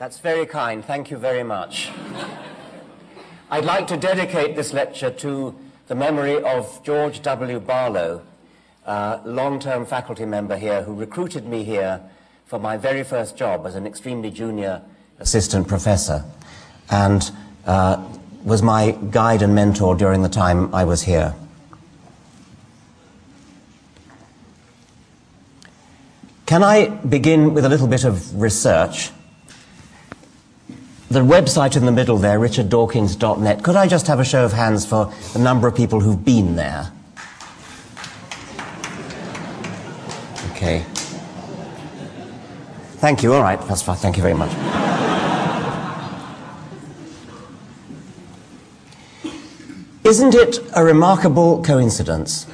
That's very kind. Thank you very much. I'd like to dedicate this lecture to the memory of George W. Barlow, a long-term faculty member here who recruited me here for my very first job as an extremely junior assistant professor and was my guide and mentor during the time I was here. Can I begin with a little bit of research? The website in the middle there, richarddawkins.net, could I just have a show of hands for the number of people who've been there? Okay. Thank you, all right, that's fine, thank you very much. Isn't it a remarkable coincidence?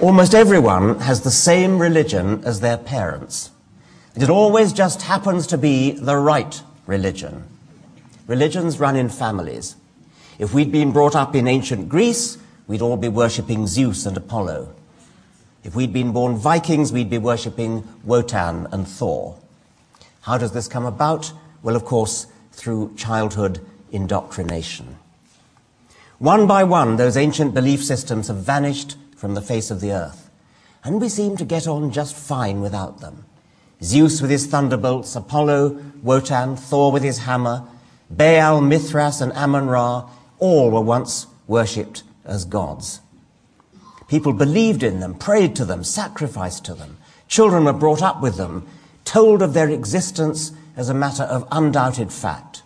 Almost everyone has the same religion as their parents. And it always just happens to be the right religion. Religions run in families. If we'd been brought up in ancient Greece, we'd all be worshipping Zeus and Apollo. If we'd been born Vikings, we'd be worshipping Wotan and Thor. How does this come about? Well, of course, through childhood indoctrination. One by one, those ancient belief systems have vanished from the face of the earth, and we seem to get on just fine without them. Zeus with his thunderbolts, Apollo, Wotan, Thor with his hammer, Baal, Mithras, and Amun-Ra, all were once worshipped as gods. People believed in them, prayed to them, sacrificed to them. Children were brought up with them, told of their existence as a matter of undoubted fact.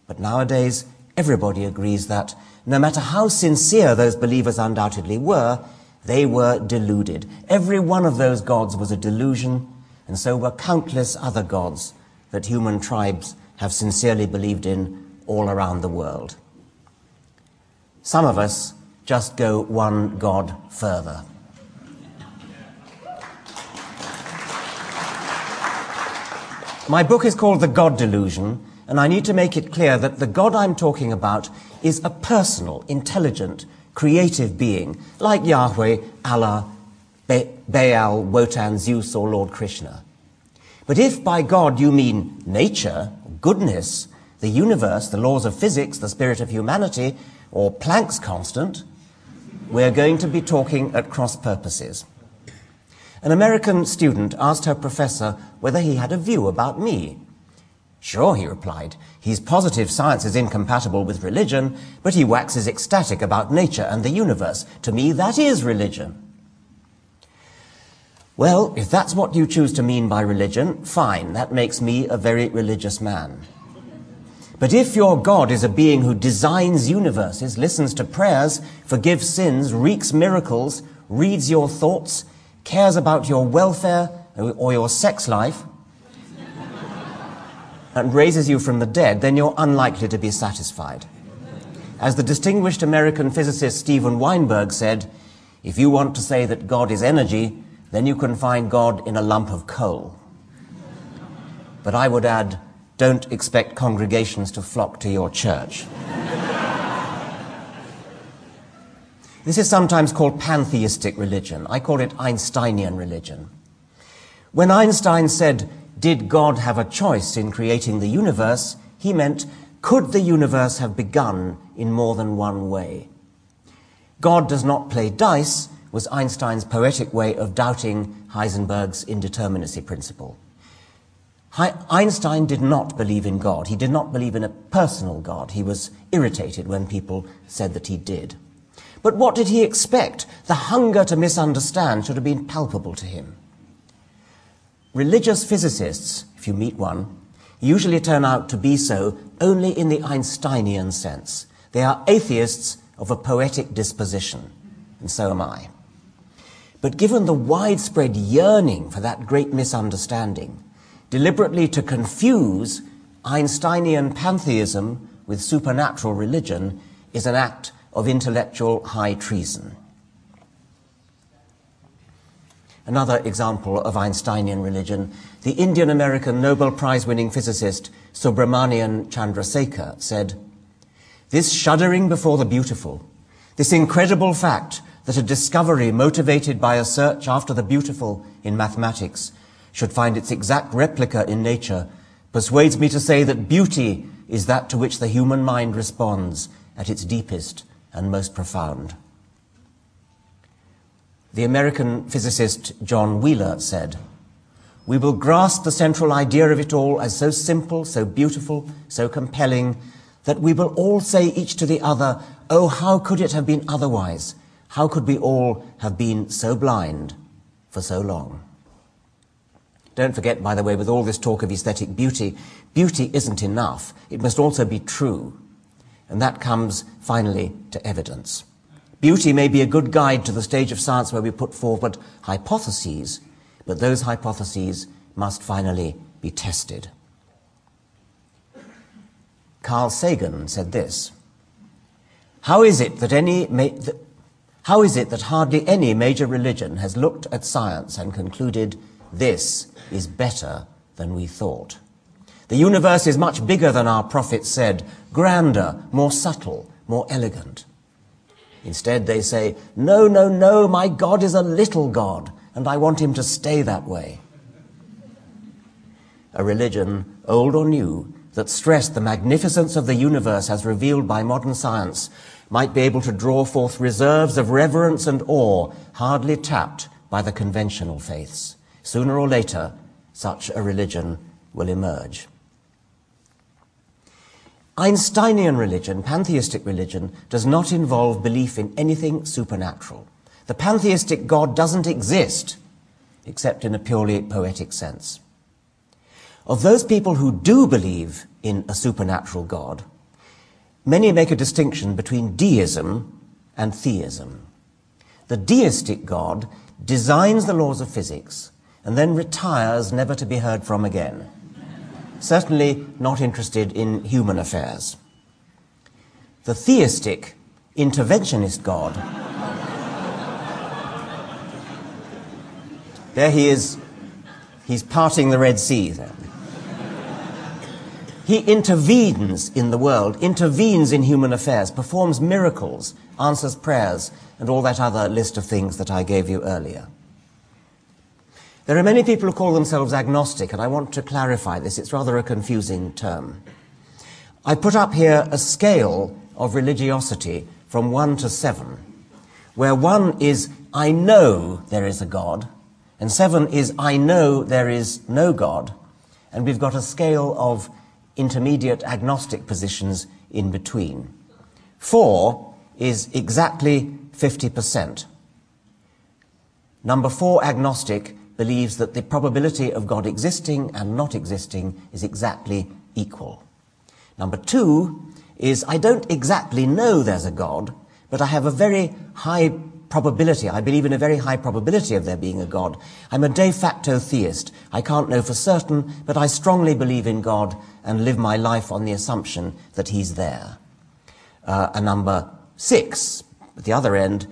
But nowadays, everybody agrees that no matter how sincere those believers undoubtedly were, they were deluded. Every one of those gods was a delusion, and so were countless other gods that human tribes have sincerely believed in all around the world. Some of us just go one god further. My book is called The God Delusion, and I need to make it clear that the God I'm talking about is a personal, intelligent, creative being, like Yahweh, Allah, Baal, Wotan, Zeus, or Lord Krishna. But if by God you mean nature, goodness, the universe, the laws of physics, the spirit of humanity, or Planck's constant, we're going to be talking at cross purposes. An American student asked her professor whether he had a view about me. Sure, he replied, he's positive science is incompatible with religion, but he waxes ecstatic about nature and the universe. To me, that is religion. Well, if that's what you choose to mean by religion, fine, that makes me a very religious man. But if your God is a being who designs universes, listens to prayers, forgives sins, wreaks miracles, reads your thoughts, cares about your welfare or your sex life, and raises you from the dead, then you're unlikely to be satisfied. As the distinguished American physicist Steven Weinberg said, if you want to say that God is energy, then you can find God in a lump of coal. But I would add, don't expect congregations to flock to your church. This is sometimes called pantheistic religion. I call it Einsteinian religion. When Einstein said, did God have a choice in creating the universe, he meant, could the universe have begun in more than one way? God does not play dice was Einstein's poetic way of doubting Heisenberg's indeterminacy principle. Einstein did not believe in God. He did not believe in a personal God. He was irritated when people said that he did. But what did he expect? The hunger to misunderstand should have been palpable to him. Religious physicists, if you meet one, usually turn out to be so only in the Einsteinian sense. They are atheists of a poetic disposition, and so am I. But given the widespread yearning for that great misunderstanding, deliberately to confuse Einsteinian pantheism with supernatural religion is an act of intellectual high treason. Another example of Einsteinian religion, the Indian-American Nobel Prize-winning physicist Subramanian Chandrasekhar said, "This shuddering before the beautiful, this incredible fact that a discovery motivated by a search after the beautiful in mathematics should find its exact replica in nature persuades me to say that beauty is that to which the human mind responds at its deepest and most profound. The American physicist John Wheeler said, "We will grasp the central idea of it all as so simple, so beautiful, so compelling, that we will all say each to the other, 'Oh, how could it have been otherwise? How could we all have been so blind for so long?'" Don't forget, by the way, with all this talk of aesthetic beauty, beauty isn't enough. It must also be true. And that comes, finally, to evidence. Beauty may be a good guide to the stage of science where we put forward hypotheses, but those hypotheses must finally be tested. Carl Sagan said this, How is it that hardly any major religion has looked at science and concluded this is better than we thought? The universe is much bigger than our prophets said, grander, more subtle, more elegant. Instead, they say, no, no, no, my God is a little God, and I want him to stay that way. A religion, old or new, that stressed the magnificence of the universe as revealed by modern science might be able to draw forth reserves of reverence and awe hardly tapped by the conventional faiths. Sooner or later, such a religion will emerge. Einsteinian religion, pantheistic religion, does not involve belief in anything supernatural. The pantheistic God doesn't exist, except in a purely poetic sense. Of those people who do believe in a supernatural God, many make a distinction between deism and theism. The deistic God designs the laws of physics and then retires never to be heard from again. Certainly not interested in human affairs. The theistic, interventionist God, there he is, he's parting the Red Sea then. He intervenes in the world, intervenes in human affairs, performs miracles, answers prayers, and all that other list of things that I gave you earlier. There are many people who call themselves agnostic, and I want to clarify this. It's rather a confusing term. I put up here a scale of religiosity from 1 to 7, where 1 is, I know there is a God, and 7 is, I know there is no God, and we've got a scale of intermediate agnostic positions in between. 4 is exactly 50%. Number 4, agnostic, believes that the probability of God existing and not existing is exactly equal. Number 2 is, I don't exactly know there's a God, but I have a very high probability, I believe in a very high probability of there being a God. I'm a de facto theist. I can't know for certain, but I strongly believe in God and live my life on the assumption that he's there. A number 6, at the other end,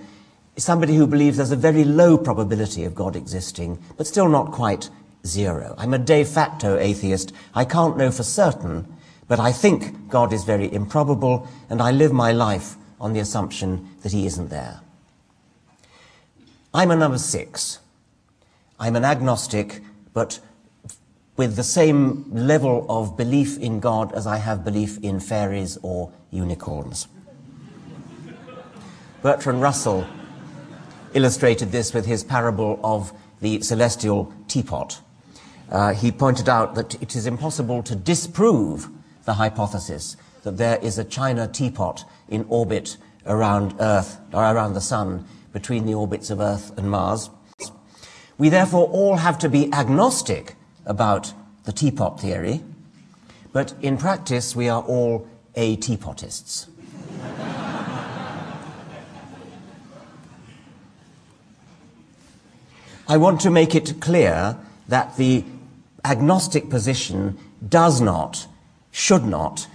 is somebody who believes there's a very low probability of God existing, but still not quite 0. I'm a de facto atheist. I can't know for certain, but I think God is very improbable, and I live my life on the assumption that he isn't there. I'm a number 6. I'm an agnostic, but with the same level of belief in God as I have belief in fairies or unicorns. Bertrand Russell illustrated this with his parable of the celestial teapot. He pointed out that it is impossible to disprove the hypothesis that there is a china teapot in orbit around Earth, or around the Sun, between the orbits of Earth and Mars. We therefore all have to be agnostic about the teapot theory, but in practice we are all a-teapotists. I want to make it clear that the agnostic position does not, should not,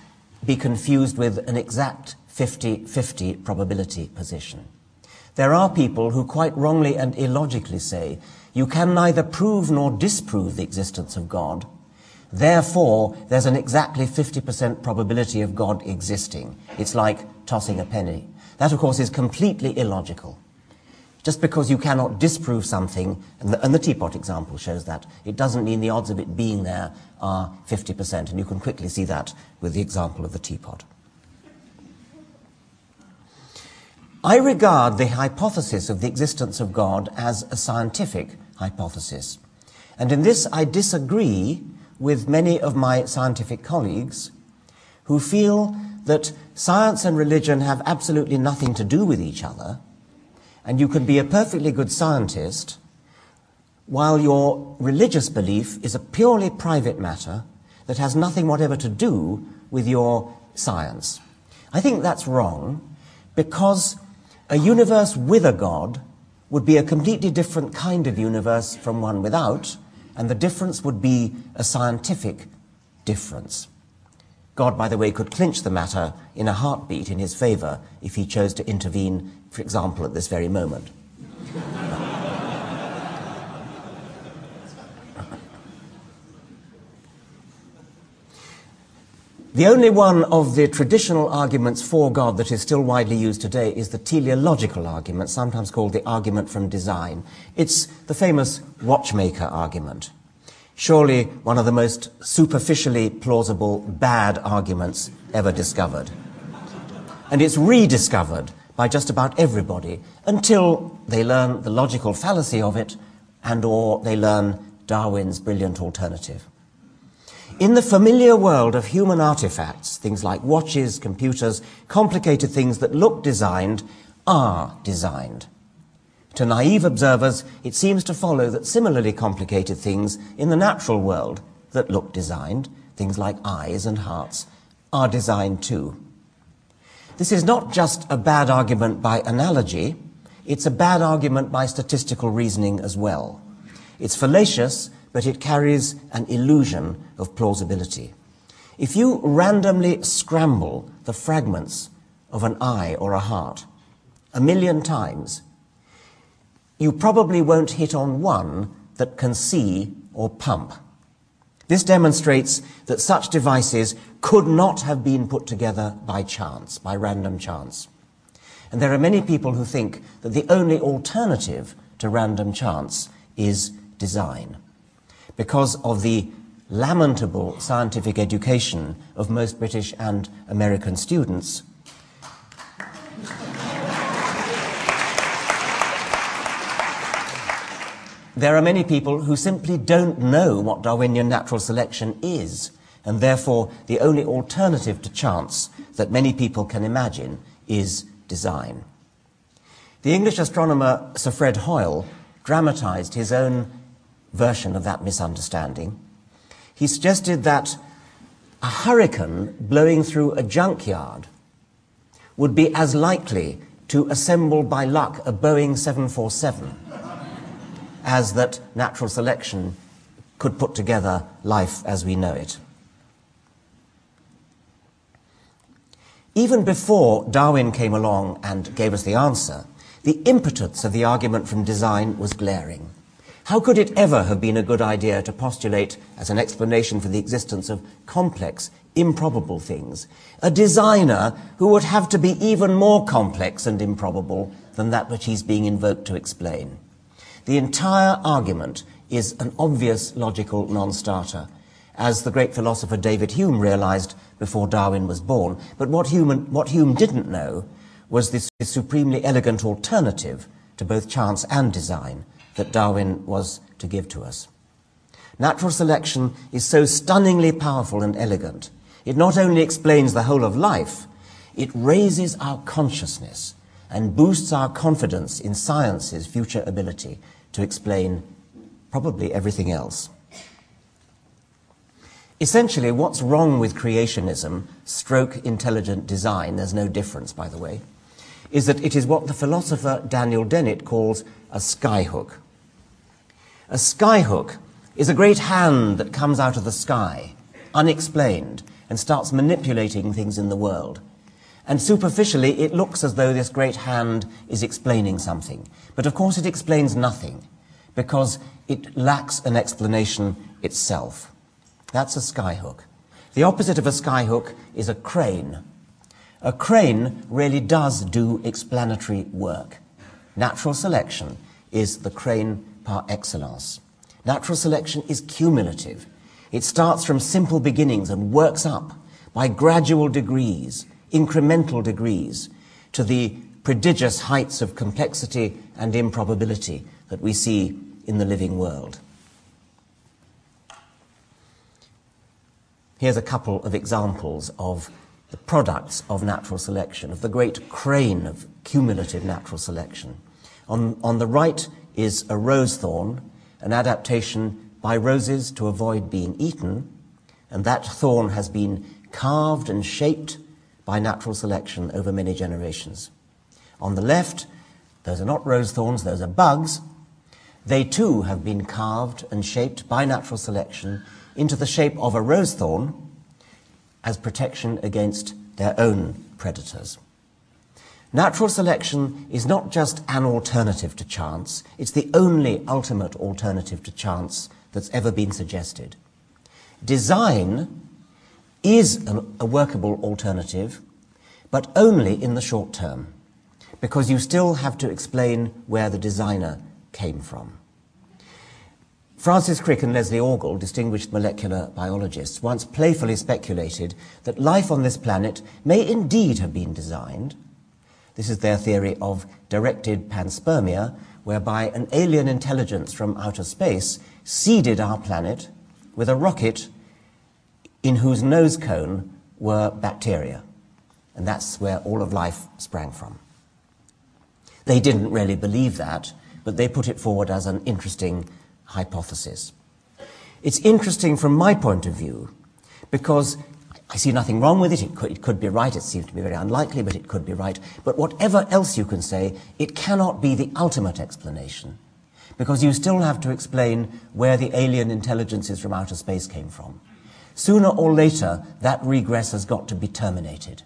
be confused with an exact 50-50 probability position. There are people who quite wrongly and illogically say, you can neither prove nor disprove the existence of God, therefore there's an exactly 50% probability of God existing. It's like tossing a penny. That, of course, is completely illogical. Just because you cannot disprove something, and the teapot example shows that, it doesn't mean the odds of it being there are 50%, and you can quickly see that with the example of the teapot. I regard the hypothesis of the existence of God as a scientific hypothesis, and in this I disagree with many of my scientific colleagues who feel that science and religion have absolutely nothing to do with each other, and you can be a perfectly good scientist while your religious belief is a purely private matter that has nothing whatever to do with your science. I think that's wrong, because a universe with a God would be a completely different kind of universe from one without, and the difference would be a scientific difference. God, by the way, could clinch the matter in a heartbeat in his favor if he chose to intervene, for example, at this very moment. The only one of the traditional arguments for God that is still widely used today is the teleological argument, sometimes called the argument from design. It's the famous watchmaker argument. Surely one of the most superficially plausible bad arguments ever discovered. And it's rediscovered by just about everybody until they learn the logical fallacy of it and/or they learn Darwin's brilliant alternative. In the familiar world of human artifacts, things like watches, computers, complicated things that look designed are designed. To naive observers, it seems to follow that similarly complicated things in the natural world that look designed, things like eyes and hearts, are designed too. This is not just a bad argument by analogy, it's a bad argument by statistical reasoning as well. It's fallacious, but it carries an illusion of plausibility. If you randomly scramble the fragments of an eye or a heart 1,000,000 times, you probably won't hit on one that can see or pump. This demonstrates that such devices could not have been put together by chance, by random chance. And there are many people who think that the only alternative to random chance is design, because of the lamentable scientific education of most British and American students. There are many people who simply don't know what Darwinian natural selection is, and therefore the only alternative to chance that many people can imagine is design. The English astronomer Sir Fred Hoyle dramatized his own version of that misunderstanding. He suggested that a hurricane blowing through a junkyard would be as likely to assemble by luck a Boeing 747 as that natural selection could put together life as we know it. Even before Darwin came along and gave us the answer, the impotence of the argument from design was glaring. How could it ever have been a good idea to postulate as an explanation for the existence of complex, improbable things a designer who would have to be even more complex and improbable than that which he's being invoked to explain? The entire argument is an obvious logical non-starter, as the great philosopher David Hume realized before Darwin was born. But what Hume didn't know was this supremely elegant alternative to both chance and design that Darwin was to give to us. Natural selection is so stunningly powerful and elegant. It not only explains the whole of life, it raises our consciousness and boosts our confidence in science's future ability to explain probably everything else. Essentially, what's wrong with creationism, stroke intelligent design, there's no difference, by the way, is that it is what the philosopher Daniel Dennett calls a skyhook. A skyhook is a great hand that comes out of the sky, unexplained, and starts manipulating things in the world. And superficially, it looks as though this great hand is explaining something. But of course it explains nothing, because it lacks an explanation itself. That's a skyhook. The opposite of a skyhook is a crane. A crane really does do explanatory work. Natural selection is the crane par excellence. Natural selection is cumulative. It starts from simple beginnings and works up by gradual degrees, incremental degrees, to the prodigious heights of complexity and improbability that we see in the living world. Here's a couple of examples of the products of natural selection, of the great crane of cumulative natural selection. On the right is a rose thorn, an adaptation by roses to avoid being eaten, and that thorn has been carved and shaped by natural selection over many generations. On the left, those are not rose thorns, those are bugs. They too have been carved and shaped by natural selection into the shape of a rose thorn as protection against their own predators. Natural selection is not just an alternative to chance, it's the only ultimate alternative to chance that's ever been suggested. Design is a workable alternative, but only in the short term, because you still have to explain where the designer came from. Francis Crick and Leslie Orgel, distinguished molecular biologists, once playfully speculated that life on this planet may indeed have been designed. This is their theory of directed panspermia, whereby an alien intelligence from outer space seeded our planet with a rocket in whose nose cone were bacteria. And that's where all of life sprang from. They didn't really believe that, but they put it forward as an interesting hypothesis. It's interesting from my point of view because I see nothing wrong with it. It could be right. It seems to be very unlikely, but it could be right. But whatever else you can say, it cannot be the ultimate explanation, because you still have to explain where the alien intelligences from outer space came from. Sooner or later, that regress has got to be terminated.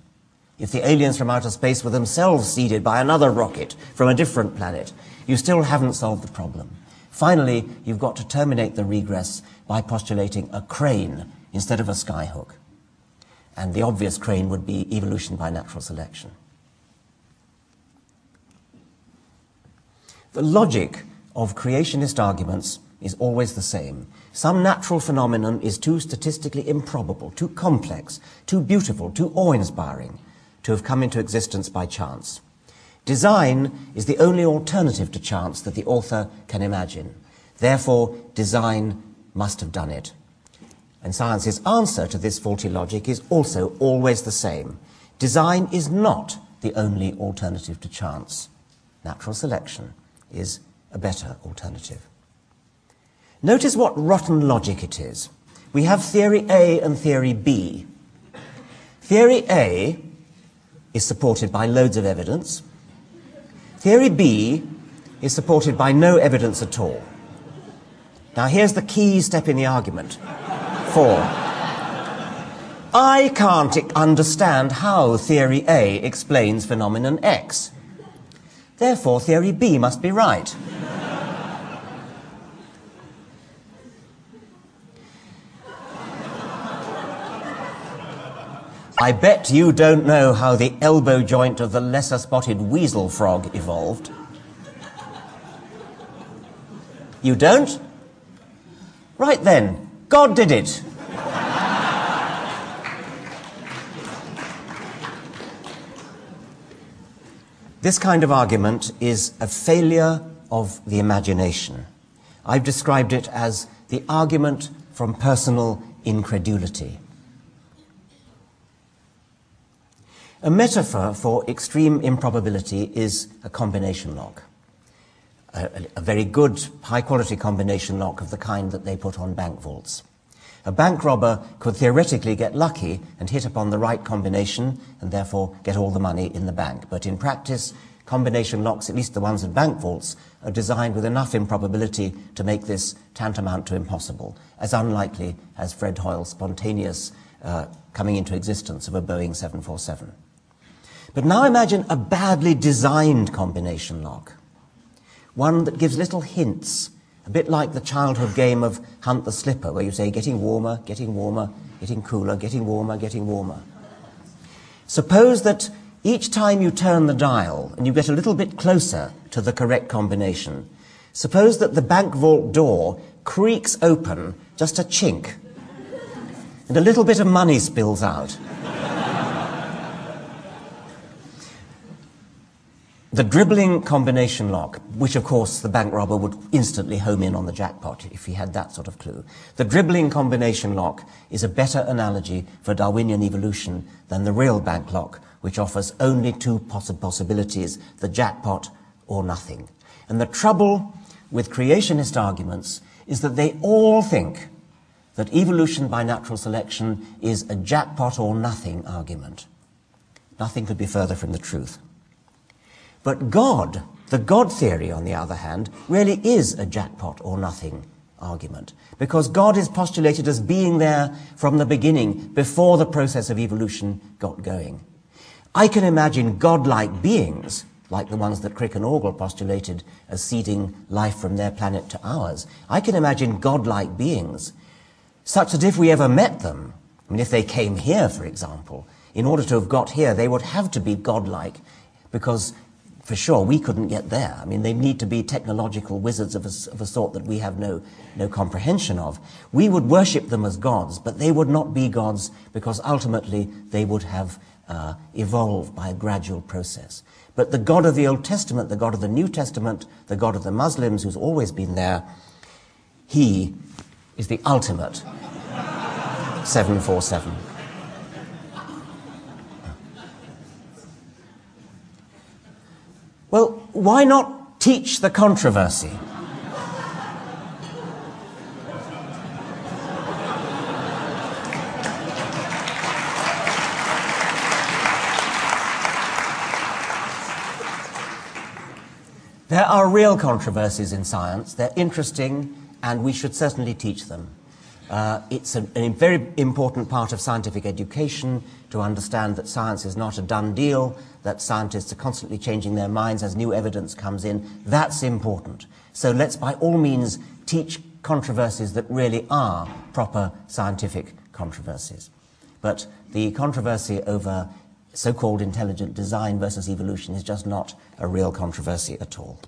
If the aliens from outer space were themselves seeded by another rocket from a different planet, you still haven't solved the problem. Finally, you've got to terminate the regress by postulating a crane instead of a skyhook. And the obvious crane would be evolution by natural selection. The logic of creationist arguments is always the same. Some natural phenomenon is too statistically improbable, too complex, too beautiful, too awe-inspiring to have come into existence by chance. Design is the only alternative to chance that the author can imagine. Therefore, design must have done it. And science's answer to this faulty logic is also always the same. Design is not the only alternative to chance. Natural selection is a better alternative. Notice what rotten logic it is. We have theory A and theory B. Theory A is supported by loads of evidence. Theory B is supported by no evidence at all. Now here's the key step in the argument. 4. I can't understand how theory A explains phenomenon X. Therefore, theory B must be right. I bet you don't know how the elbow joint of the lesser-spotted weasel frog evolved. You don't? Right then, God did it. This kind of argument is a failure of the imagination. I've described it as the argument from personal incredulity. A metaphor for extreme improbability is a combination lock. A very good, high-quality combination lock of the kind that they put on bank vaults. A bank robber could theoretically get lucky and hit upon the right combination and therefore get all the money in the bank. But in practice, combination locks, at least the ones at bank vaults, are designed with enough improbability to make this tantamount to impossible, as unlikely as Fred Hoyle's spontaneous coming into existence of a Boeing 747. But now imagine a badly designed combination lock. One that gives little hints, a bit like the childhood game of Hunt the Slipper, where you say, getting warmer, getting cooler, getting warmer, getting warmer. Suppose that Each time you turn the dial and you get a little bit closer to the correct combination, suppose that the bank vault door creaks open just a chink and a little bit of money spills out. The dribbling combination lock, which of course the bank robber would instantly home in on the jackpot if he had that sort of clue. The dribbling combination lock is a better analogy for Darwinian evolution than the real bank lock, which offers only two possibilities, the jackpot or nothing. And the trouble with creationist arguments is that they all think that evolution by natural selection is a jackpot or nothing argument. Nothing could be further from the truth. But God, the God theory, on the other hand, really is a jackpot or nothing argument, because God is postulated as being there from the beginning, before the process of evolution got going. I can imagine godlike beings, like the ones that Crick and Orgel postulated as seeding life from their planet to ours. I can imagine godlike beings, such that if we ever met them, I mean, if they came here, for example, in order to have got here, they would have to be godlike, because for sure, we couldn't get there. I mean, they need to be technological wizards of a sort that we have no comprehension of. We would worship them as gods, but they would not be gods, because ultimately they would have evolved by a gradual process. But the God of the Old Testament, the God of the New Testament, the God of the Muslims, who's always been there, he is the ultimate 747. Well, why not teach the controversy? There are real controversies in science. They're interesting, and we should certainly teach them. It's a very important part of scientific education to understand that science is not a done deal, that scientists are constantly changing their minds as new evidence comes in. That's important. So let's by all means teach controversies that really are proper scientific controversies. But the controversy over so-called intelligent design versus evolution is just not a real controversy at all.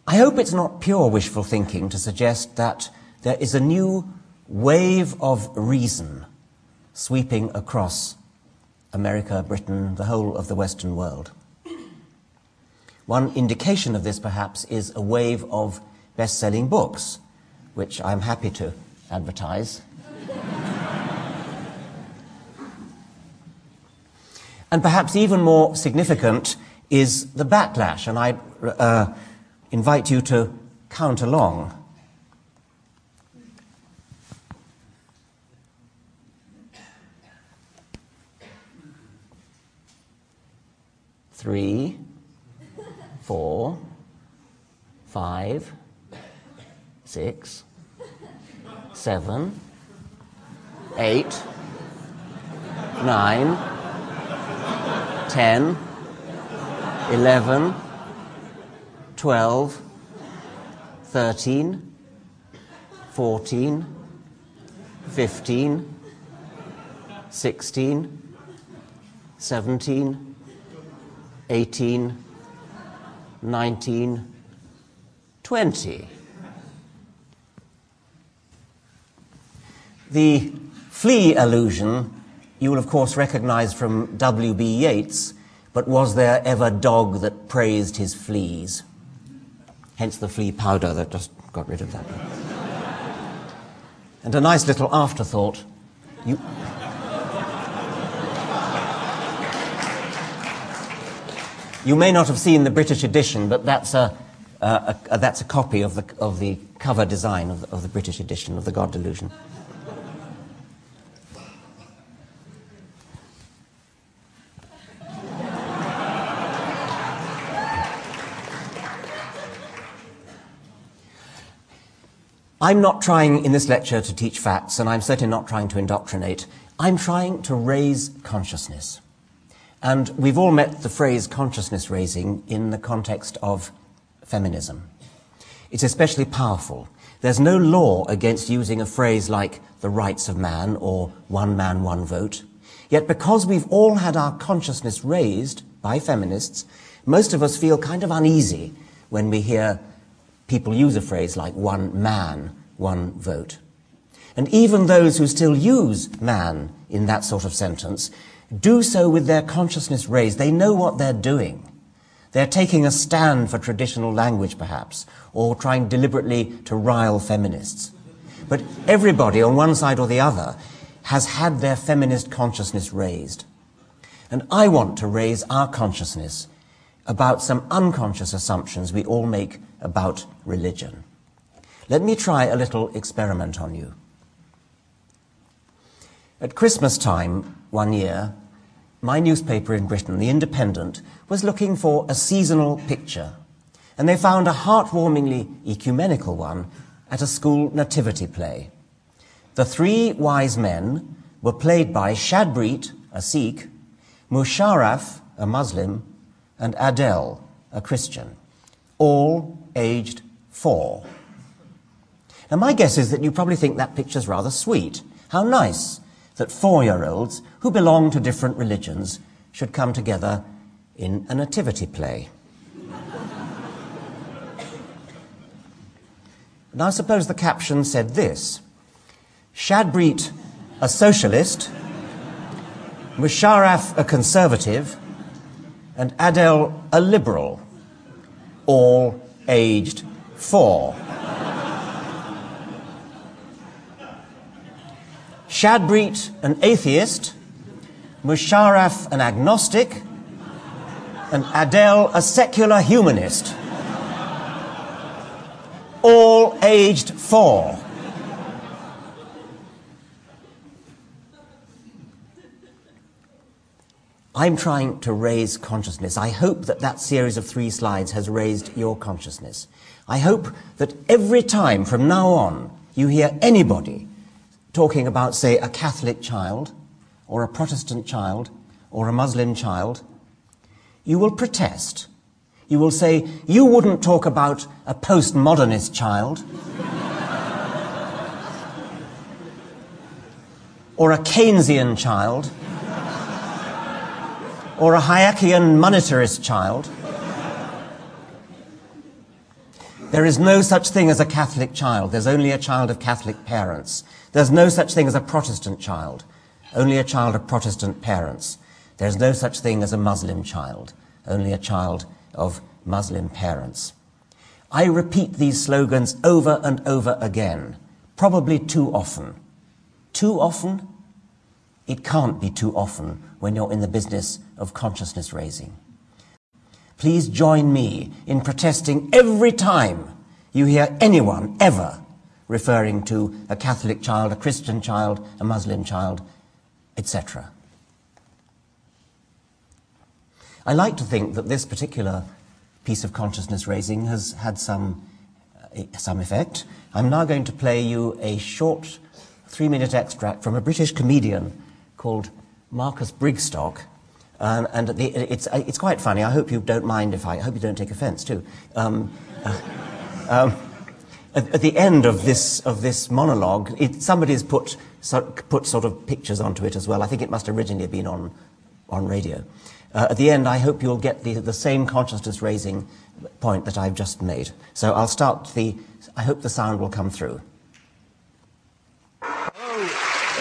I hope it's not pure wishful thinking to suggest that there is a new wave of reason sweeping across America, Britain, the whole of the Western world. One indication of this, perhaps, is a wave of best-selling books, which I'm happy to advertise. And perhaps even more significant is the backlash, and I invite you to count along. 3, 4, 5, 6, 7, 8, 9, 10, 11, 12, 13, 14, 15, 16, 17, 18, 19, 20. The flea illusion you will of course recognize from W.B. Yeats, but was there ever dog that praised his fleas? Hence the flea powder that just got rid of that. And a nice little afterthought. You may not have seen the British edition, but that's a copy of the cover design of the British edition of the God Delusion. I'm not trying in this lecture to teach facts, and I'm certainly not trying to indoctrinate. I'm trying to raise consciousness. And we've all met the phrase consciousness raising in the context of feminism. It's especially powerful. There's no law against using a phrase like the rights of man or one man, one vote. Yet because we've all had our consciousness raised by feminists, most of us feel kind of uneasy when we hear people use a phrase like one man, one vote. And even those who still use man in that sort of sentence do so with their consciousness raised. They know what they're doing. They're taking a stand for traditional language, perhaps, or trying deliberately to rile feminists. But everybody on one side or the other has had their feminist consciousness raised. And I want to raise our consciousness about some unconscious assumptions we all make about religion. Let me try a little experiment on you. At Christmas time one year, my newspaper in Britain, The Independent, was looking for a seasonal picture, and they found a heartwarmingly ecumenical one at a school nativity play. The three wise men were played by Shadbreet, a Sikh, Musharraf, a Muslim, and Adele, a Christian, all aged 4. Now my guess is that you probably think that picture's rather sweet. How nice that 4-year-olds who belong to different religions should come together in a nativity play. Now suppose the caption said this: Shadbreet, a socialist, Musharraf, a conservative, and Adele, a liberal, all aged 4. Shadbreet, an atheist, Musharraf, an agnostic, and Adele, a secular humanist, all aged 4. I'm trying to raise consciousness. I hope that that series of 3 slides has raised your consciousness. I hope that every time from now on you hear anybody talking about, say, a Catholic child, or a Protestant child, or a Muslim child, you will protest. You will say, you wouldn't talk about a postmodernist child, or a Keynesian child, or a Hayekian monetarist child. There is no such thing as a Catholic child. There's only a child of Catholic parents. There's no such thing as a Protestant child. Only a child of Protestant parents. There's no such thing as a Muslim child. Only a child of Muslim parents. I repeat these slogans over and over again, probably too often. Too often? It can't be too often when you're in the business of consciousness raising. Please join me in protesting every time you hear anyone ever referring to a Catholic child, a Christian child, a Muslim child, etc. I like to think that this particular piece of consciousness raising has had some effect. I'm now going to play you a short 3-minute extract from a British comedian called Marcus Brigstock. And it's quite funny. I hope you don't mind I hope you don't take offence too. At the end of this monologue, somebody's put sort of pictures onto it as well. I think it must originally have been on radio. At the end, I hope you'll get the same consciousness raising point that I've just made. So I'll start I hope the sound will come through.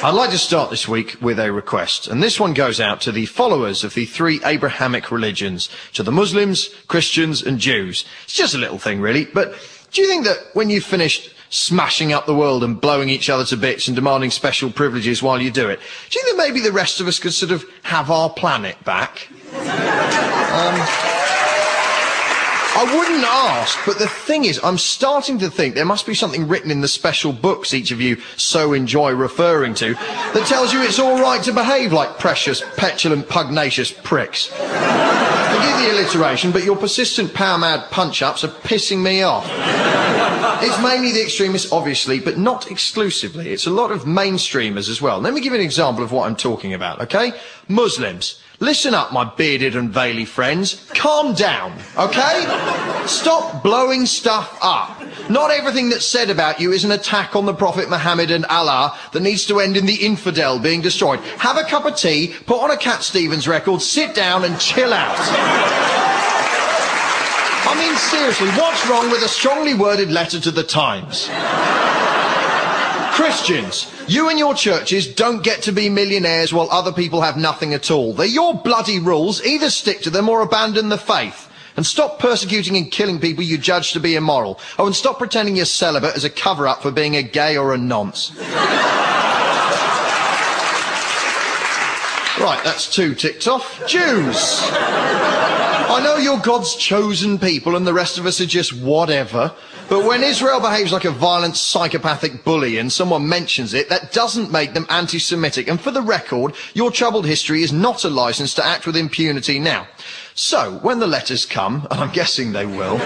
I'd like to start this week with a request, and this one goes out to the followers of the 3 Abrahamic religions, to the Muslims, Christians and Jews. It's just a little thing really, but do you think that when you've finished smashing up the world and blowing each other to bits and demanding special privileges while you do it, do you think that maybe the rest of us could sort of have our planet back? I wouldn't ask, but the thing is, I'm starting to think there must be something written in the special books each of you so enjoy referring to that tells you it's all right to behave like precious, petulant, pugnacious pricks. Forgive the alliteration, but your persistent power-mad punch-ups are pissing me off. It's mainly the extremists, obviously, but not exclusively. It's a lot of mainstreamers as well. Let me give you an example of what I'm talking about, okay? Muslims. Listen up, my bearded and veily friends. Calm down, okay? Stop blowing stuff up. Not everything that's said about you is an attack on the Prophet Muhammad and Allah that needs to end in the infidel being destroyed. Have a cup of tea, put on a Cat Stevens record, sit down and chill out. I mean, seriously, what's wrong with a strongly worded letter to the Times? Christians, you and your churches don't get to be millionaires while other people have nothing at all. They're your bloody rules. Either stick to them or abandon the faith. And stop persecuting and killing people you judge to be immoral. Oh, and stop pretending you're celibate as a cover-up for being a gay or a nonce. Right, that's 2 ticked off. Jews. I know you're God's chosen people and the rest of us are just whatever, but when Israel behaves like a violent psychopathic bully and someone mentions it, that doesn't make them anti-Semitic. And for the record, your troubled history is not a license to act with impunity now. So, when the letters come, and I'm guessing they will,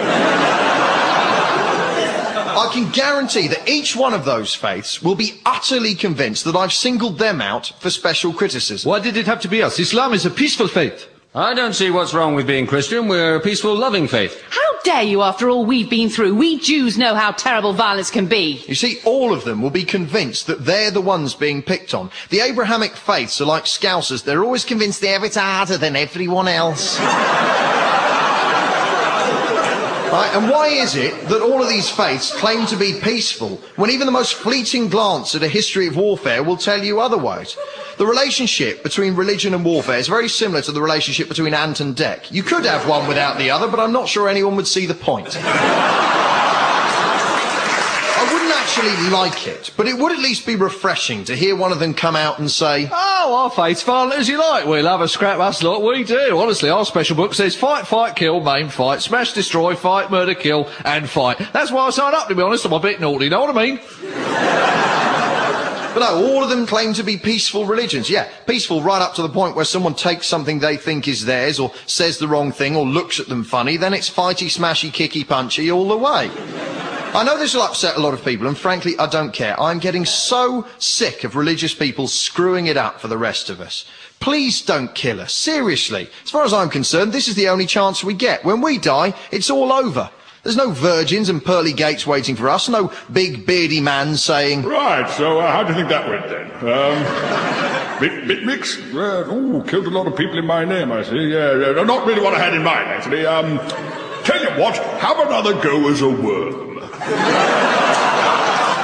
I can guarantee that each one of those faiths will be utterly convinced that I've singled them out for special criticism. Why did it have to be us? Islam is a peaceful faith. I don't see what's wrong with being Christian. We're a peaceful, loving faith. How dare you, after all we've been through? We Jews know how terrible violence can be. You see, all of them will be convinced that they're the ones being picked on. The Abrahamic faiths are like Scousers. They're always convinced they're a bit harder than everyone else. Right, and why is it that all of these faiths claim to be peaceful when even the most fleeting glance at a history of warfare will tell you otherwise? The relationship between religion and warfare is very similar to the relationship between ant and deck. You could have one without the other, but I'm not sure anyone would see the point. I wouldn't actually like it, but it would at least be refreshing to hear one of them come out and say, Oh, our faith's violent as you like. We'll have a scrap, us lot, we do. Honestly, our special book says fight, fight, kill, maim, fight, smash, destroy, fight, murder, kill, and fight. That's why I signed up, to be honest. I'm a bit naughty, know what I mean? But no, all of them claim to be peaceful religions. Yeah, peaceful right up to the point where someone takes something they think is theirs, or says the wrong thing, or looks at them funny, then it's fighty, smashy, kicky, punchy all the way. I know this will upset a lot of people, and frankly, I don't care. I'm getting so sick of religious people screwing it up for the rest of us. Please don't kill us. Seriously. As far as I'm concerned, this is the only chance we get. When we die, it's all over. There's no virgins and pearly gates waiting for us, no big beardy man saying... Right, so how do you think that went then? Bit mixed? Killed a lot of people in my name, I see. Yeah, not really what I had in mind, actually. Tell you what, have another go as a worm.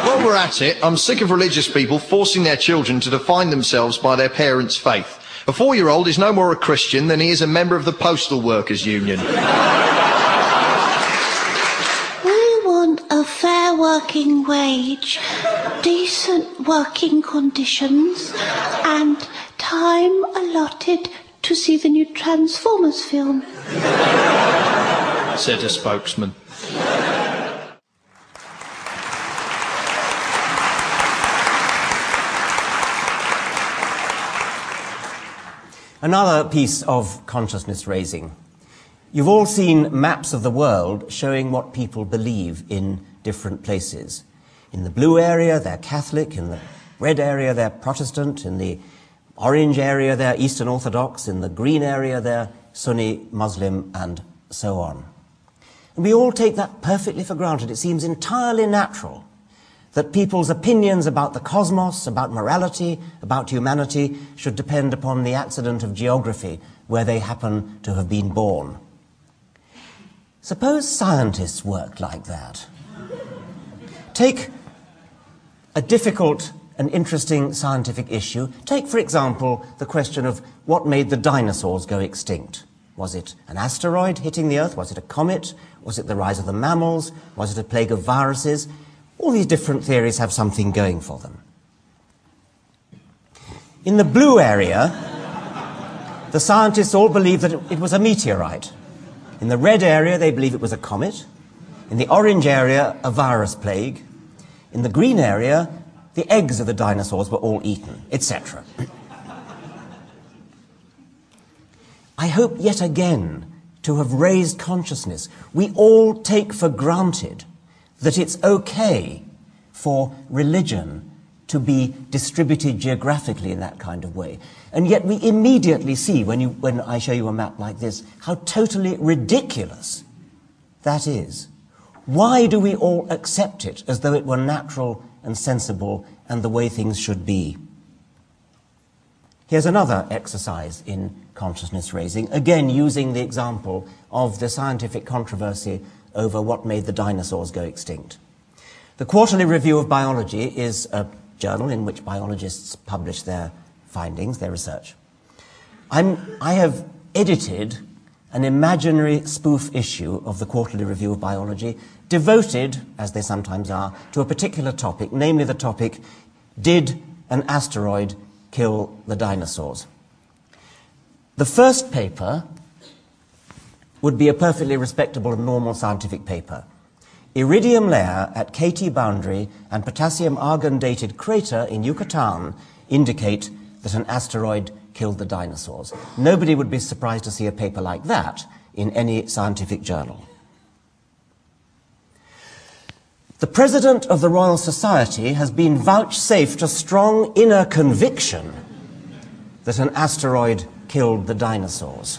While we're at it, I'm sick of religious people forcing their children to define themselves by their parents' faith. A 4-year-old is no more a Christian than he is a member of the Postal Workers Union. A fair working wage, decent working conditions, and time allotted to see the new Transformers film, said a spokesman. Another piece of consciousness raising. You've all seen maps of the world showing what people believe in different places. In the blue area, they're Catholic. In the red area, they're Protestant. In the orange area, they're Eastern Orthodox. In the green area, they're Sunni, Muslim, and so on. And we all take that perfectly for granted. It seems entirely natural that people's opinions about the cosmos, about morality, about humanity, should depend upon the accident of geography where they happen to have been born. Suppose scientists worked like that. Take a difficult and interesting scientific issue. Take, for example, the question of what made the dinosaurs go extinct. Was it an asteroid hitting the Earth? Was it a comet? Was it the rise of the mammals? Was it a plague of viruses? All these different theories have something going for them. In the blue area, the scientists all believe that it was a meteorite. In the red area, they believe it was a comet. In the orange area, a virus plague. In the green area, the eggs of the dinosaurs were all eaten, etc. I hope yet again to have raised consciousness. We all take for granted that it's okay for religion to be distributed geographically in that kind of way. And yet we immediately see, when I show you a map like this, how totally ridiculous that is. Why do we all accept it as though it were natural and sensible and the way things should be? Here's another exercise in consciousness raising, again using the example of the scientific controversy over what made the dinosaurs go extinct. The Quarterly Review of Biology is a journal in which biologists publish their findings, their research. I have edited an imaginary spoof issue of the Quarterly Review of Biology devoted, as they sometimes are, to a particular topic, namely the topic, did an asteroid kill the dinosaurs? The first paper would be a perfectly respectable and normal scientific paper. Iridium layer at KT boundary and potassium argon dated crater in Yucatan indicate that an asteroid killed the dinosaurs. Nobody would be surprised to see a paper like that in any scientific journal. The President of the Royal Society has been vouchsafed a strong inner conviction that an asteroid killed the dinosaurs.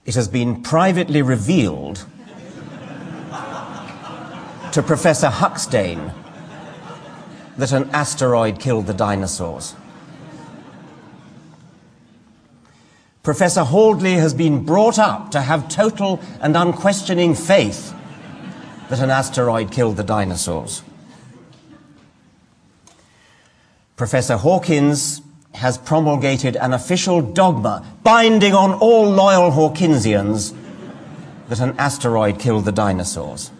It has been privately revealed to Professor Huxtane that an asteroid killed the dinosaurs. Professor Haldley has been brought up to have total and unquestioning faith that an asteroid killed the dinosaurs. Professor Hawkins has promulgated an official dogma binding on all loyal Hawkinsians that an asteroid killed the dinosaurs.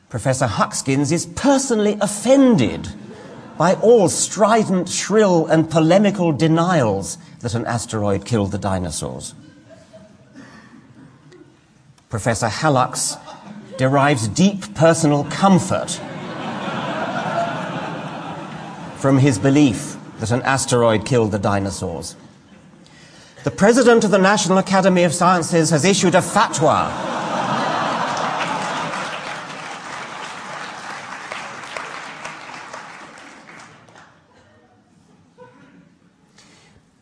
Professor Huxkins is personally offended by all strident, shrill and polemical denials that an asteroid killed the dinosaurs. Professor Hallux derives deep personal comfort from his belief that an asteroid killed the dinosaurs. The President of the National Academy of Sciences has issued a fatwa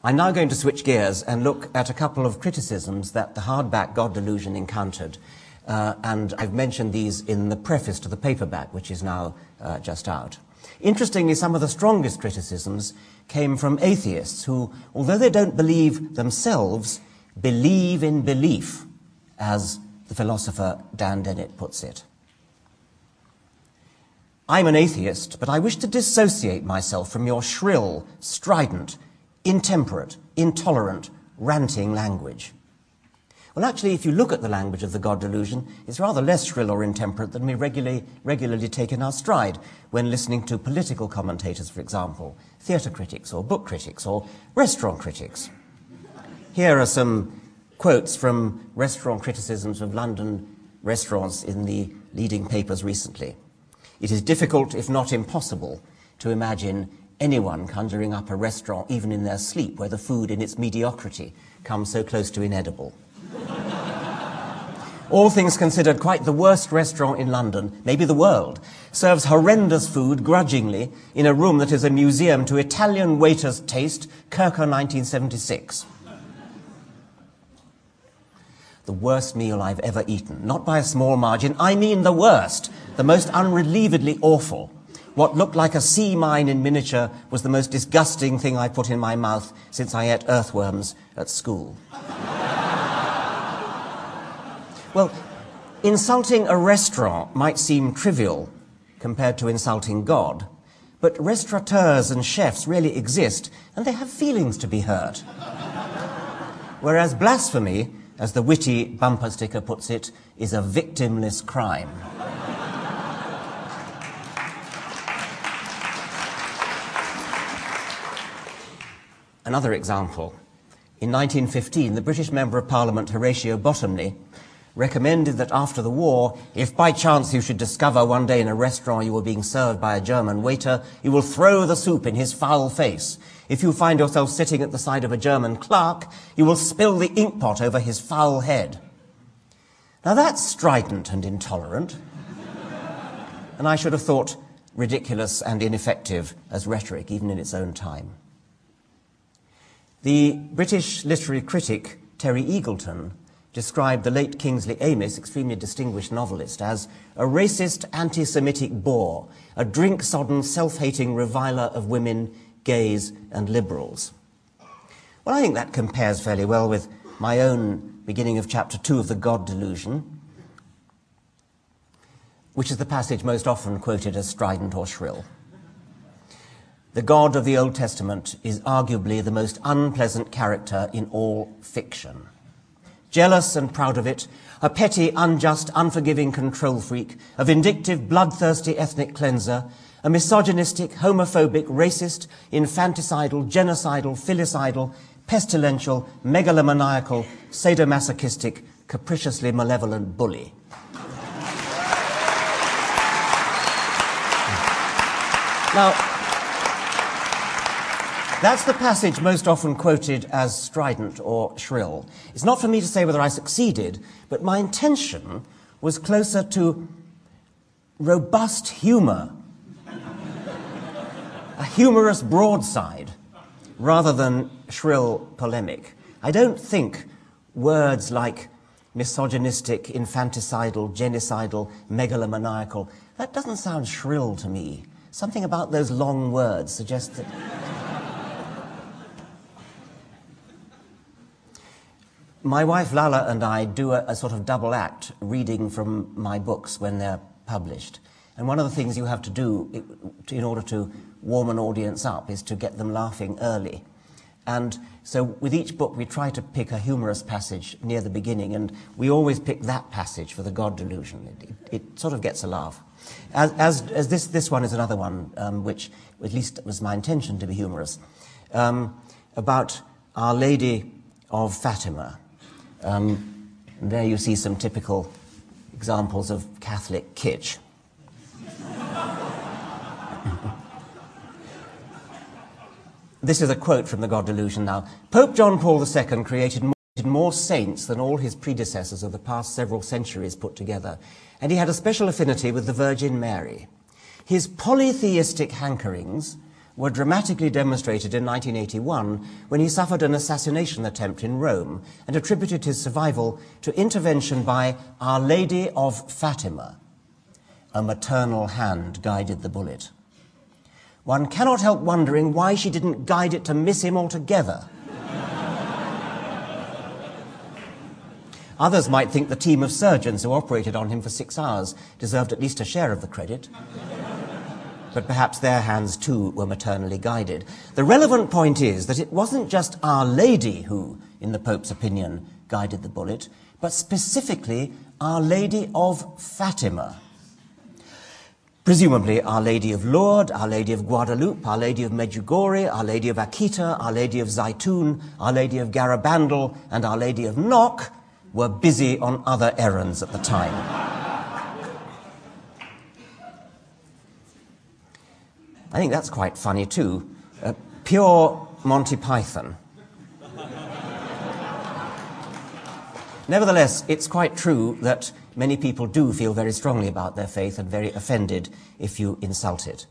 I'm now going to switch gears and look at a couple of criticisms that the hardback God Delusion encountered. And I've mentioned these in the preface to the paperback, which is now just out. Interestingly, some of the strongest criticisms came from atheists who, although they don't believe themselves, believe in belief, as the philosopher Dan Dennett puts it. I'm an atheist, but I wish to dissociate myself from your shrill, strident, intemperate, intolerant, ranting language. Well, actually, if you look at the language of the God Delusion, it's rather less shrill or intemperate than we regularly take in our stride when listening to political commentators, for example, theatre critics or book critics or restaurant critics. Here are some quotes from restaurant criticisms of London restaurants in the leading papers recently. It is difficult, if not impossible, to imagine anyone conjuring up a restaurant, even in their sleep, where the food in its mediocrity comes so close to inedible. All things considered, quite the worst restaurant in London, maybe the world, serves horrendous food grudgingly in a room that is a museum to Italian waiters' taste, Kirker 1976. The worst meal I've ever eaten, not by a small margin, I mean the worst, the most unrelievedly awful. What looked like a sea mine in miniature was the most disgusting thing I put in my mouth since I ate earthworms at school. Well, insulting a restaurant might seem trivial compared to insulting God, but restaurateurs and chefs really exist, and they have feelings to be hurt. Whereas blasphemy, as the witty bumper sticker puts it, is a victimless crime. Another example. In 1915, the British Member of Parliament Horatio Bottomley recommended that after the war, if by chance you should discover one day in a restaurant you were being served by a German waiter, you will throw the soup in his foul face. If you find yourself sitting at the side of a German clerk, you will spill the inkpot over his foul head. Now that's strident and intolerant, and I should have thought ridiculous and ineffective as rhetoric, even in its own time. The British literary critic Terry Eagleton, described the late Kingsley Amis, extremely distinguished novelist, as a racist, anti-Semitic bore, a drink-sodden, self-hating reviler of women, gays, and liberals. Well, I think that compares fairly well with my own beginning of chapter 2 of the God Delusion, which is the passage most often quoted as strident or shrill. The God of the Old Testament is arguably the most unpleasant character in all fiction. Jealous and proud of it, a petty, unjust, unforgiving control freak, a vindictive, bloodthirsty ethnic cleanser, a misogynistic, homophobic, racist, infanticidal, genocidal, filicidal, pestilential, megalomaniacal, sadomasochistic, capriciously malevolent bully. Now, that's the passage most often quoted as strident or shrill. It's not for me to say whether I succeeded, but my intention was closer to robust humour, a humorous broadside, rather than shrill polemic. I don't think words like misogynistic, infanticidal, genocidal, megalomaniacal, that doesn't sound shrill to me. Something about those long words suggests that... My wife Lala and I do a sort of double act reading from my books when they're published. And one of the things you have to do in order to warm an audience up is to get them laughing early. And so with each book we try to pick a humorous passage near the beginning, and we always pick that passage for the God Delusion. It sort of gets a laugh. As this one is another one, which at least was my intention to be humorous, about Our Lady of Fatima. There you see some typical examples of Catholic kitsch. This is a quote from the God Delusion now. Pope John Paul II created more saints than all his predecessors of the past several centuries put together, and he had a special affinity with the Virgin Mary. His polytheistic hankerings were dramatically demonstrated in 1981 when he suffered an assassination attempt in Rome and attributed his survival to intervention by Our Lady of Fatima. A maternal hand guided the bullet. One cannot help wondering why she didn't guide it to miss him altogether. Others might think the team of surgeons who operated on him for 6 hours deserved at least a share of the credit. But perhaps their hands too were maternally guided. The relevant point is that it wasn't just Our Lady who, in the Pope's opinion, guided the bullet, but specifically Our Lady of Fatima. Presumably Our Lady of Lourdes, Our Lady of Guadalupe, Our Lady of Medjugorje, Our Lady of Akita, Our Lady of Zaitun, Our Lady of Garabandal, and Our Lady of Knock were busy on other errands at the time. I think that's quite funny too. Pure Monty Python. Nevertheless, it's quite true that many people do feel very strongly about their faith and very offended if you insult it.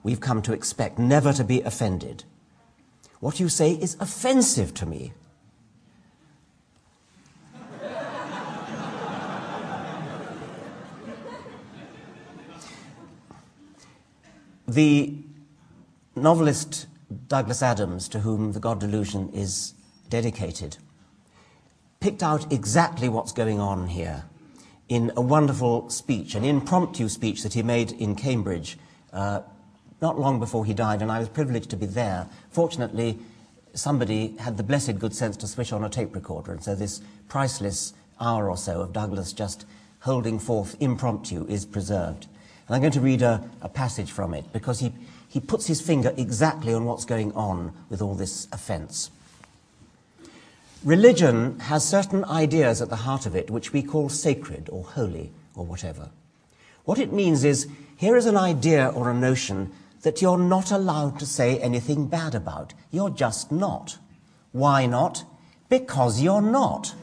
We've come to expect never to be offended. What you say is offensive to me. The novelist Douglas Adams, to whom the God Delusion is dedicated, picked out exactly what's going on here in a wonderful speech, an impromptu speech that he made in Cambridge not long before he died, and I was privileged to be there. Fortunately, somebody had the blessed good sense to switch on a tape recorder, and so this priceless hour or so of Douglas just holding forth impromptu is preserved. And I'm going to read a passage from it, because he puts his finger exactly on what's going on with all this offence. Religion has certain ideas at the heart of it which we call sacred or holy or whatever. What it means is, here is an idea or a notion that you're not allowed to say anything bad about. You're just not. Why not? Because you're not.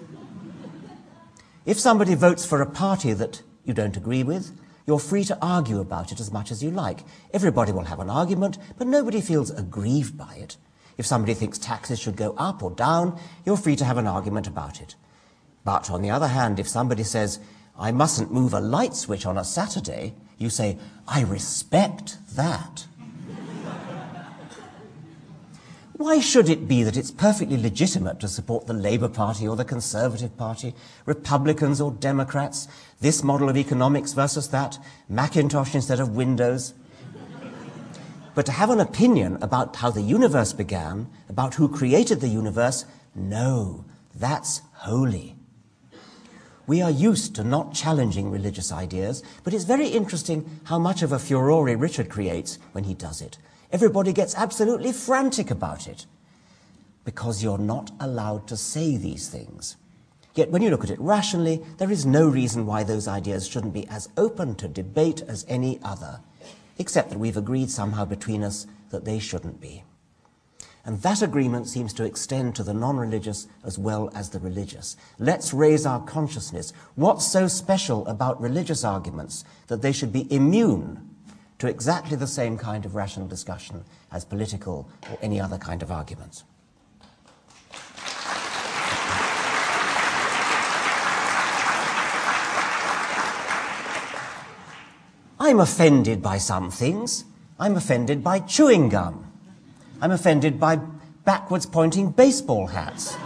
If somebody votes for a party that you don't agree with, you're free to argue about it as much as you like. Everybody will have an argument, but nobody feels aggrieved by it. If somebody thinks taxes should go up or down, you're free to have an argument about it. But on the other hand, if somebody says, I mustn't move a light switch on a Saturday, you say, I respect that. Why should it be that it's perfectly legitimate to support the Labour Party or the Conservative Party, Republicans or Democrats, this model of economics versus that, Macintosh instead of Windows? But to have an opinion about how the universe began, about who created the universe, no, that's holy. We are used to not challenging religious ideas, but it's very interesting how much of a furore Richard creates when he does it. Everybody gets absolutely frantic about it, because you're not allowed to say these things. Yet when you look at it rationally, there is no reason why those ideas shouldn't be as open to debate as any other, except that we've agreed somehow between us that they shouldn't be. And that agreement seems to extend to the non-religious as well as the religious. Let's raise our consciousness. What's so special about religious arguments that they should be immune to exactly the same kind of rational discussion as political or any other kind of arguments? I'm offended by some things. I'm offended by chewing gum. I'm offended by backwards-pointing baseball hats.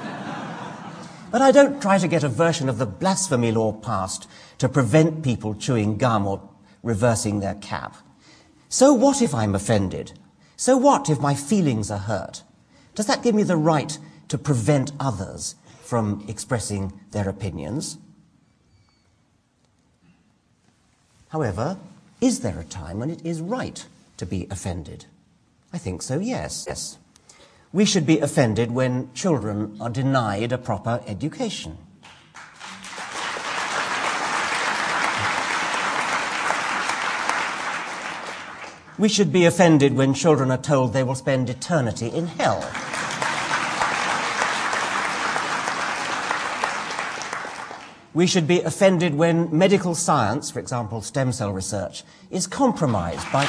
But I don't try to get a version of the blasphemy law passed to prevent people chewing gum or reversing their cap. So what if I'm offended? So what if my feelings are hurt? Does that give me the right to prevent others from expressing their opinions? However, is there a time when it is right to be offended? I think so, yes. We should be offended when children are denied a proper education. We should be offended when children are told they will spend eternity in hell. We should be offended when medical science, for example, stem cell research, is compromised by...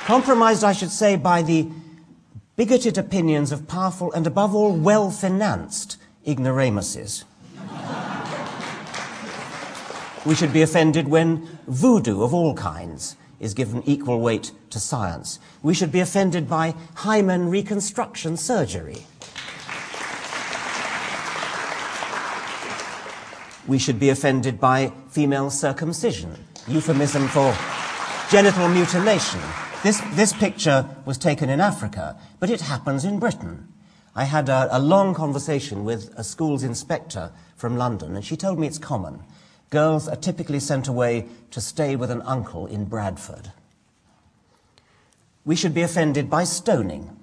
Compromised, I should say, by the bigoted opinions of powerful and, above all, well-financed ignoramuses. We should be offended when voodoo of all kinds is given equal weight to science. We should be offended by hymen reconstruction surgery. We should be offended by female circumcision, euphemism for genital mutilation. This picture was taken in Africa, but it happens in Britain. I had a long conversation with a school's inspector from London, and she told me it's common. Girls are typically sent away to stay with an uncle in Bradford. We should be offended by stoning.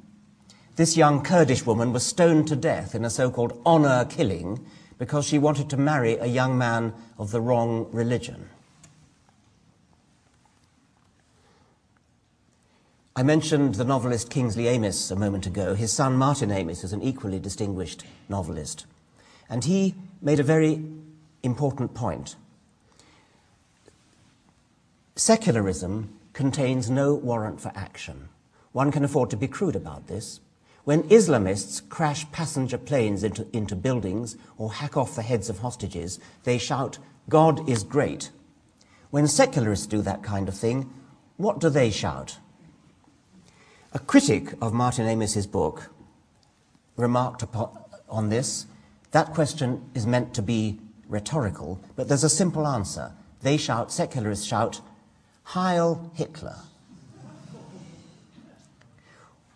This young Kurdish woman was stoned to death in a so-called honor killing because she wanted to marry a young man of the wrong religion. I mentioned the novelist Kingsley Amis a moment ago. His son Martin Amis is an equally distinguished novelist. And he made a very important point. Secularism contains no warrant for action. One can afford to be crude about this. When Islamists crash passenger planes into buildings or hack off the heads of hostages, they shout, God is great. When secularists do that kind of thing, what do they shout? A critic of Martin Amis's book remarked on this. That question is meant to be rhetorical, but there's a simple answer. They shout, secularists shout, Heil Hitler.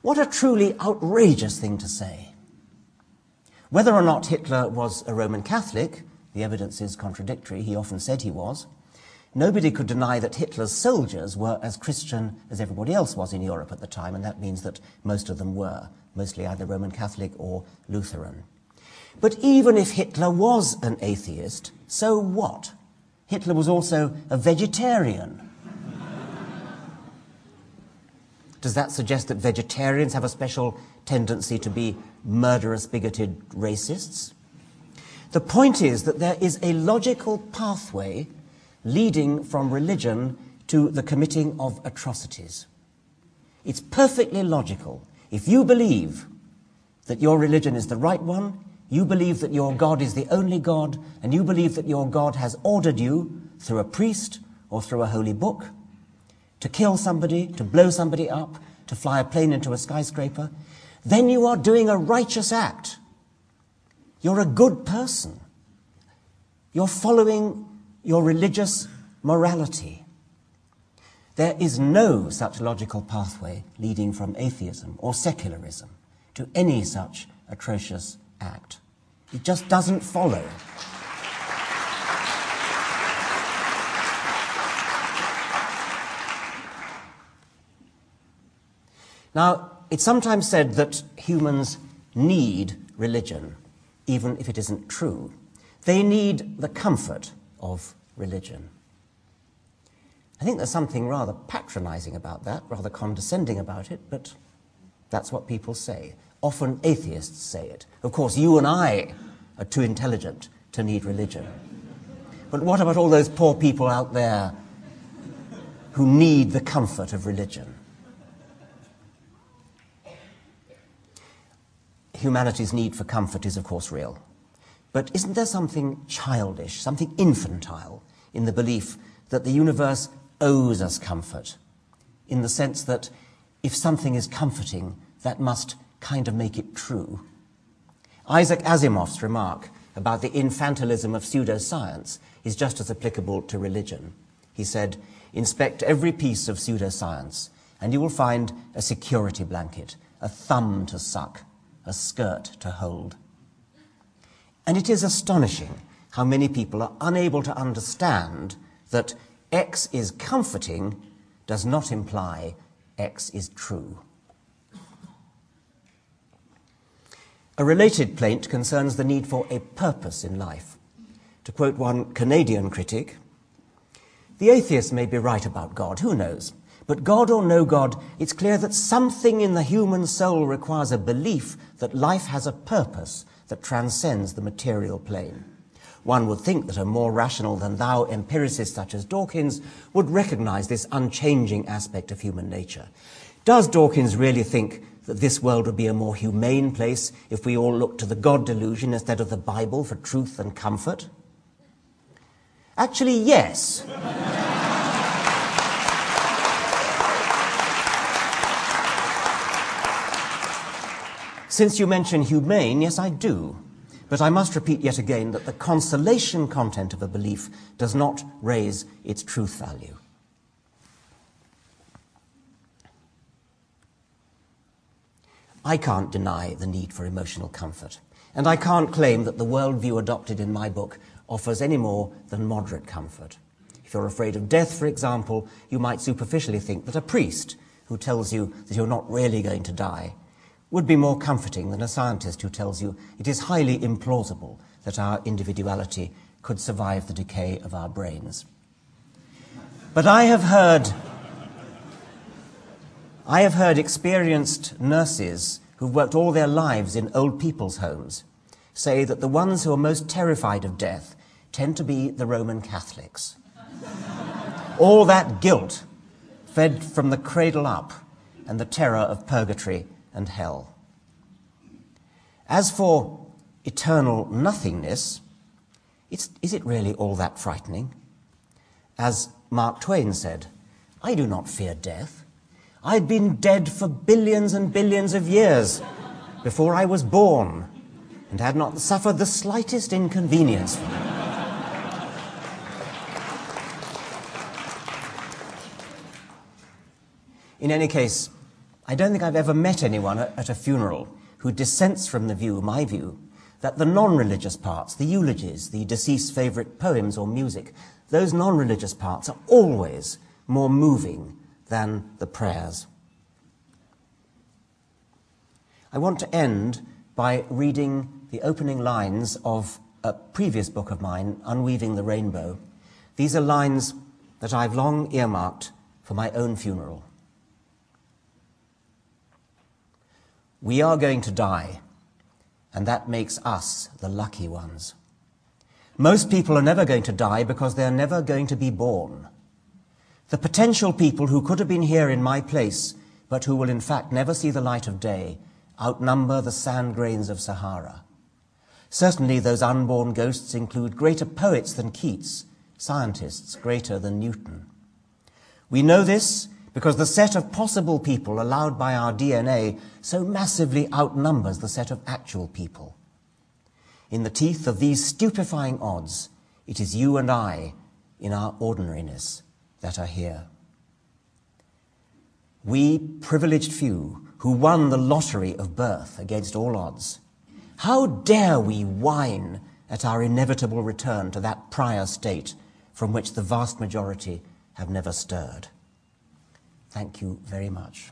What a truly outrageous thing to say. Whether or not Hitler was a Roman Catholic, the evidence is contradictory, he often said he was. Nobody could deny that Hitler's soldiers were as Christian as everybody else was in Europe at the time, and that means that most of them were, mostly either Roman Catholic or Lutheran. But even if Hitler was an atheist, so what? Hitler was also a vegetarian. Does that suggest that vegetarians have a special tendency to be murderous, bigoted racists? The point is that there is a logical pathway leading from religion to the committing of atrocities. It's perfectly logical. If you believe that your religion is the right one, you believe that your God is the only God, and you believe that your God has ordered you, through a priest or through a holy book, to kill somebody, to blow somebody up, to fly a plane into a skyscraper, then you are doing a righteous act. You're a good person. You're following your religious morality. There is no such logical pathway leading from atheism or secularism to any such atrocious act. It just doesn't follow. Now, it's sometimes said that humans need religion, even if it isn't true. They need the comfort of religion. I think there's something rather patronizing about that, rather condescending about it, but that's what people say. Often atheists say it. Of course, you and I are too intelligent to need religion. But what about all those poor people out there who need the comfort of religion? Humanity's need for comfort is, of course, real. But isn't there something childish, something infantile, in the belief that the universe owes us comfort, in the sense that if something is comforting, that must kind of make it true? Isaac Asimov's remark about the infantilism of pseudoscience is just as applicable to religion. He said, "Inspect every piece of pseudoscience, and you will find a security blanket, a thumb to suck, a skirt to hold." And it is astonishing how many people are unable to understand that X is comforting does not imply X is true. A related plaint concerns the need for a purpose in life. To quote one Canadian critic, "The atheist may be right about God, who knows? But God or no God, it's clear that something in the human soul requires a belief that life has a purpose that transcends the material plane. One would think that a more rational than thou empiricist such as Dawkins would recognize this unchanging aspect of human nature. Does Dawkins really think that this world would be a more humane place if we all looked to the God Delusion instead of the Bible for truth and comfort?" Actually, yes. Since you mention humane, yes, I do. But I must repeat yet again that the consolation content of a belief does not raise its truth value. I can't deny the need for emotional comfort, and I can't claim that the worldview adopted in my book offers any more than moderate comfort. If you're afraid of death, for example, you might superficially think that a priest who tells you that you're not really going to die would be more comforting than a scientist who tells you it is highly implausible that our individuality could survive the decay of our brains. But I have heard experienced nurses who've worked all their lives in old people's homes say that the ones who are most terrified of death tend to be the Roman Catholics. All that guilt fed from the cradle up and the terror of purgatory and hell. As for eternal nothingness, is it really all that frightening? As Mark Twain said, "I do not fear death. I'd been dead for billions and billions of years before I was born, and had not suffered the slightest inconvenience from it." In any case, I don't think I've ever met anyone at a funeral who dissents from the view, my view, that the non-religious parts, the eulogies, the deceased's favourite poems or music, those non-religious parts are always more moving than the prayers. I want to end by reading the opening lines of a previous book of mine, Unweaving the Rainbow. These are lines that I've long earmarked for my own funeral. "We are going to die, and that makes us the lucky ones. Most people are never going to die because they're never going to be born. The potential people who could have been here in my place but who will in fact never see the light of day, outnumber the sand grains of Sahara. Certainly those unborn ghosts include greater poets than Keats, scientists greater than Newton. We know this because the set of possible people allowed by our DNA so massively outnumbers the set of actual people. In the teeth of these stupefying odds, it is you and I, in our ordinariness, that are here. We privileged few who won the lottery of birth against all odds, how dare we whine at our inevitable return to that prior state from which the vast majority have never stirred? Thank you very much.